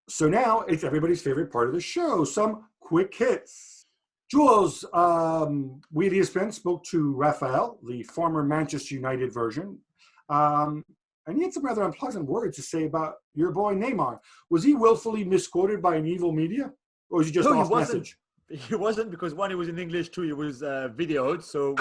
So now it's everybody's favorite part of the show, some quick hits. Jules, we at ESPN spoke to Rafael, the former Manchester United version, and he had some rather unpleasant words to say about your boy Neymar. Was he willfully misquoted by an evil media, or was he just off message? He wasn't, because one, it was in English, two, it was videoed, so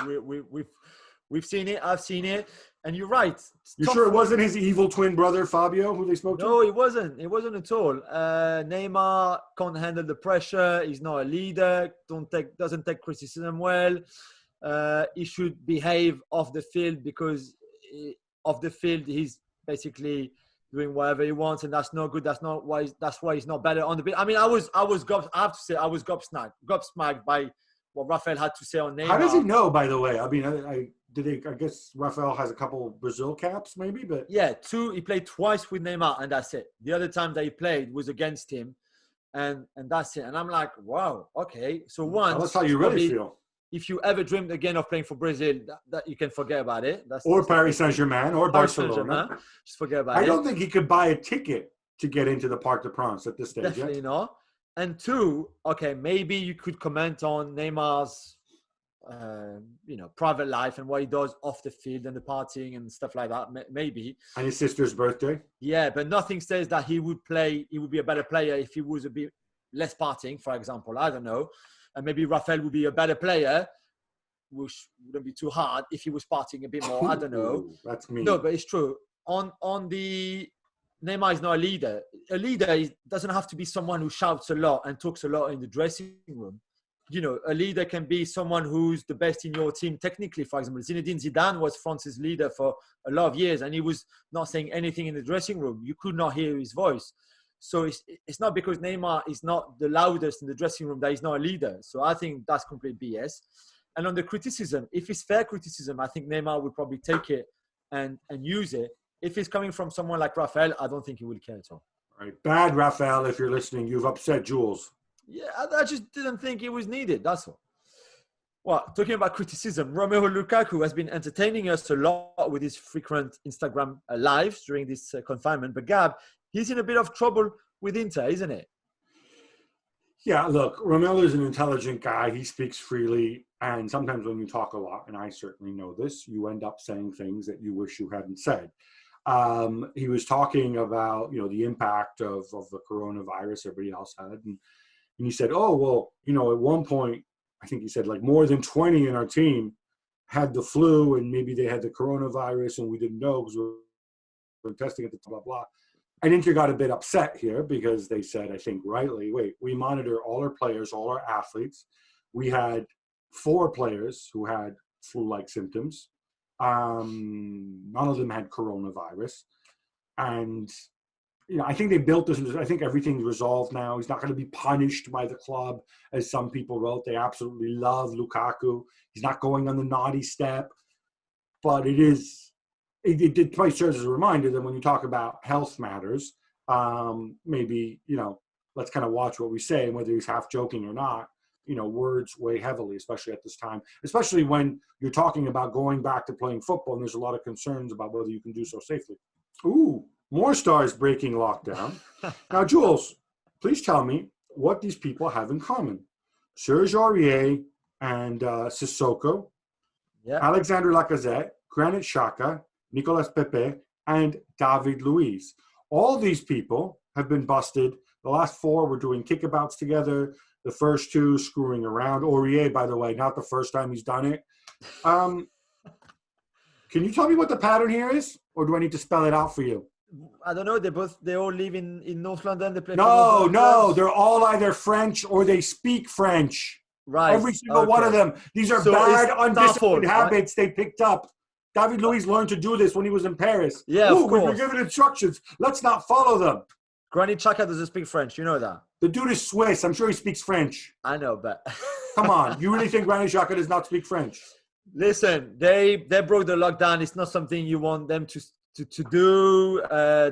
we've seen it, I've seen it, and you're right. You sure it wasn't his evil twin brother Fabio who they spoke to? No, it wasn't at all. Neymar can't handle the pressure. He's not a leader. Doesn't take criticism well. He should behave off the field, because off the field he's basically doing whatever he wants, and that's not good. That's why he's not better on the field. I mean, I have to say I was gobsmacked by what Rafael had to say on Neymar. How does he know, by the way? I mean, I guess Rafael has a couple Brazil caps, maybe, but yeah, he played twice with Neymar, and that's it. The other time that he played was against him, and that's it. And I'm like, wow, okay. So once, that's how you really feel. If you ever dreamed again of playing for Brazil, that you can forget about it. Or Paris Saint-Germain or Barcelona. Just forget about it. I don't think he could buy a ticket to get into the Parc des Princes at this stage. Definitely not. And two, okay, maybe you could comment on Neymar's, private life and what he does off the field and the partying and stuff like that. Maybe. And his sister's birthday. Yeah, but nothing says that he would be a better player if he was a bit less partying, for example. I don't know. And maybe Rafael would be a better player, which wouldn't be too hard if he was partying a bit more. I don't know. That's me. No, but it's true. On the Neymar is not a leader. A leader doesn't have to be someone who shouts a lot and talks a lot in the dressing room. A leader can be someone who's the best in your team technically. For example, Zinedine Zidane was France's leader for a lot of years, and he was not saying anything in the dressing room. You could not hear his voice. So it's not because Neymar is not the loudest in the dressing room that he's not a leader. So I think that's complete BS. And on the criticism, if it's fair criticism, I think Neymar would probably take it and use it. If it's coming from someone like Rafael, I don't think he will care at all. All right. Bad, Rafael, if you're listening. You've upset Jules. Yeah, I just didn't think it was needed. That's all. Well, talking about criticism, Romelu Lukaku has been entertaining us a lot with his frequent Instagram lives during this confinement. But Gab, he's in a bit of trouble with Inter, isn't it? Yeah, look, Romelu is an intelligent guy. He speaks freely. And sometimes when you talk a lot, and I certainly know this, you end up saying things that you wish you hadn't said. He was talking about, the impact of the coronavirus everybody else had. And he said, oh, well, at one point, I think he said like more than 20 in our team had the flu and maybe they had the coronavirus and we didn't know because we were testing it, blah, blah. And Inter got a bit upset here because they said, I think rightly, wait, we monitor all our players, all our athletes. We had 4 players who had flu-like symptoms. None of them had coronavirus. And, I think they built this. I think everything's resolved now. He's not going to be punished by the club, as some people wrote. They absolutely love Lukaku. He's not going on the naughty step. But it probably serves as a reminder that when you talk about health matters, maybe, let's kind of watch what we say, and whether he's half joking or not. Words weigh heavily, especially at this time, especially when you're talking about going back to playing football, and there's a lot of concerns about whether you can do so safely. Ooh, more stars breaking lockdown. Now, Jules, please tell me what these people have in common. Serge Aurier and Sissoko, Alexandre Lacazette, Granit Xhaka, Nicolas Pepe, and David Luiz. All these people have been busted. The last 4 were doing kickabouts together. The first 2 screwing around. Aurier, by the way, not the first time he's done it. Can you tell me what the pattern here is? Or do I need to spell it out for you? I don't know. They all live in North London. They play No. They're all either French or they speak French. Right. Every single one of them. These are bad, undisciplined habits they picked up. David Luiz learned to do this when he was in Paris. Yeah, of course. We were given instructions. Let's not follow them. Granit Xhaka doesn't speak French. You know that. The dude is Swiss. I'm sure he speaks French. I know, but... Come on. You really think Granit Xhaka does not speak French? Listen, they broke the lockdown. It's not something you want them to do.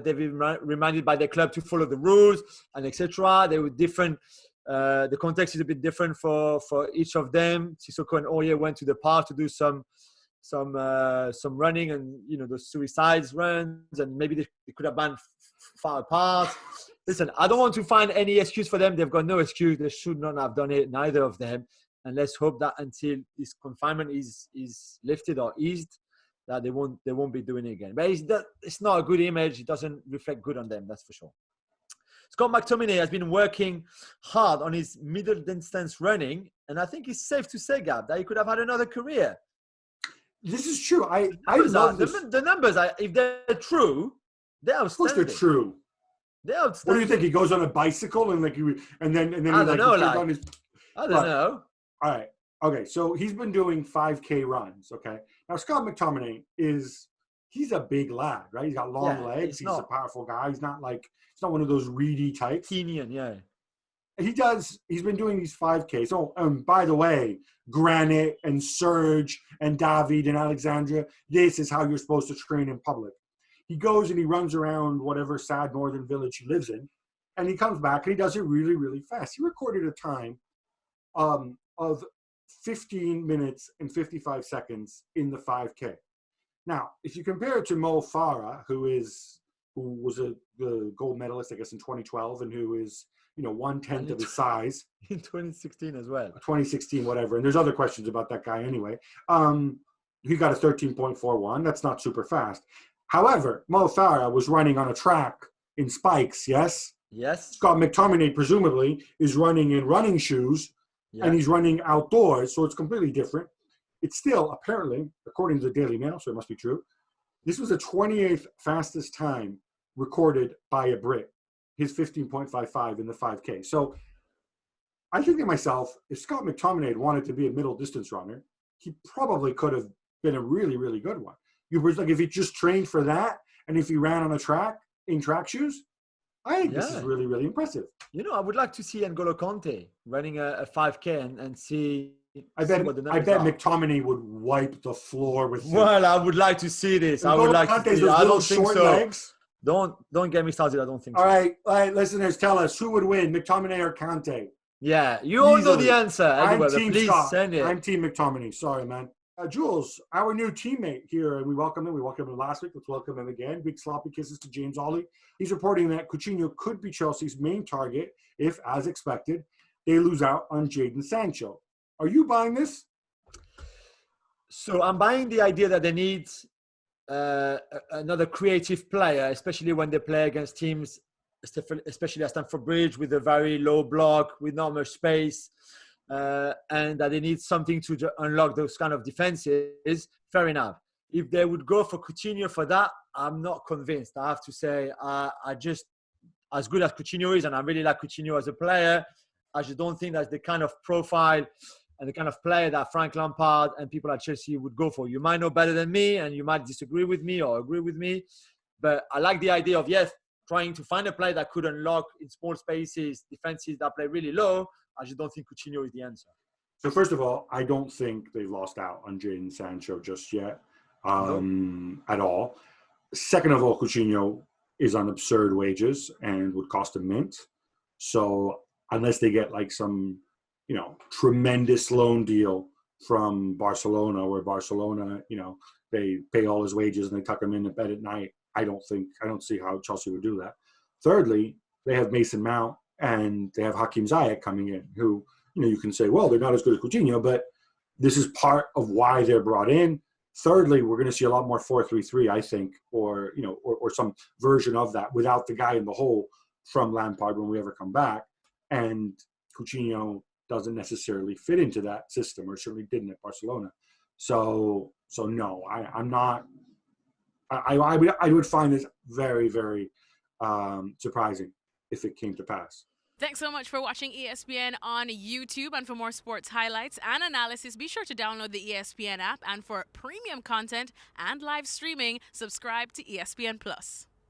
They've been reminded by their club to follow the rules and etc. They were different. The context is a bit different for each of them. Sissoko and Aurier went to the park to do some running and those suicides runs, and maybe they could have banned far apart. Listen, I don't want to find any excuse for them. They've got no excuse. They should not have done it, neither of them. And let's hope that until this confinement is lifted or eased, that they won't be doing it again. But it's not a good image. It doesn't reflect good on them, that's for sure. Scott McTominay has been working hard on his middle distance running, and I think it's safe to say, Gab, that he could have had another career. This is true. I love this. The numbers, if they're true, they're outstanding. Of course they're true. They're outstanding. What do you think? He goes on a bicycle and then I don't know. All right. Okay. So he's been doing 5K runs. Okay. Now Scott McTominay he's a big lad, right? He's got long legs. He's a powerful guy. He's not one of those reedy types. Kenyan, yeah. He's been doing these 5Ks. Oh, by the way, Granit and Serge and David and Alexandra, this is how you're supposed to train in public. He goes and he runs around whatever sad northern village he lives in, and he comes back and he does it really, really fast. He recorded a time of 15 minutes and 55 seconds in the 5K. Now, if you compare it to Mo Farah, who was the gold medalist, I guess, in 2012, and who is 1/10 of his size. In 2016 as well. 2016, whatever. And there's other questions about that guy anyway. He got a 13.41. That's not super fast. However, Mo Farah was running on a track in spikes, yes? Yes. Scott McTominay, presumably, is running in running shoes, and he's running outdoors, so it's completely different. It's still, apparently, according to the Daily Mail, so it must be true, this was the 28th fastest time recorded by a Brit, his 15.55 in the 5K. So I think to myself, if Scott McTominay had wanted to be a middle distance runner, he probably could have been a really, really good one. If he just trained for that, and if he ran on a track in track shoes, I think this is really, really impressive. I would like to see N'Golo Kante running a 5K and see. I bet McTominay would wipe the floor with him. Well, I would like to see this. I would like to see it. I don't think so. Legs. Don't get me started. I don't think so. All right, listeners, tell us who would win, McTominay or Kante? Yeah, you all know the answer. Anyway, please Scott. send it. I'm Team McTominay. Sorry, man. Jules, our new teammate here, and we welcome him. We welcomed him last week. Let's welcome him again. Big sloppy kisses to James Ollie. He's reporting that Coutinho could be Chelsea's main target if, as expected, they lose out on Jadon Sancho. Are you buying this? So I'm buying the idea that they need another creative player, especially when they play against teams, especially at Stamford Bridge, with a very low block, with not much space. And that they need something to unlock those kind of defenses. Fair enough. If they would go for Coutinho for that, I'm not convinced. I have to say, I just, as good as Coutinho is, and I really like Coutinho as a player, I just don't think that's the kind of profile and the kind of player that Frank Lampard and people at Chelsea would go for. You might know better than me, and you might disagree with me or agree with me, but I like the idea of, trying to find a player that could unlock in small spaces defenses that play really low. I just don't think Coutinho is the answer. So first of all, I don't think they've lost out on Jadon Sancho just yet at all. Second of all, Coutinho is on absurd wages and would cost a mint. So unless they get like some, tremendous loan deal from Barcelona, where Barcelona, they pay all his wages and they tuck him in to bed at night, I don't see how Chelsea would do that. Thirdly, they have Mason Mount and they have Hakim Ziyech coming in, who, you can say, well, they're not as good as Coutinho, but this is part of why they're brought in. Thirdly, we're going to see a lot more 4-3-3, I think, or some version of that without the guy in the hole from Lampard when we ever come back. And Coutinho doesn't necessarily fit into that system, or certainly didn't at Barcelona. So no, I'm not. I would find this very, very surprising if it came to pass. Thanks so much for watching ESPN on YouTube. And for more sports highlights and analysis, be sure to download the ESPN app. And for premium content and live streaming, subscribe to ESPN Plus.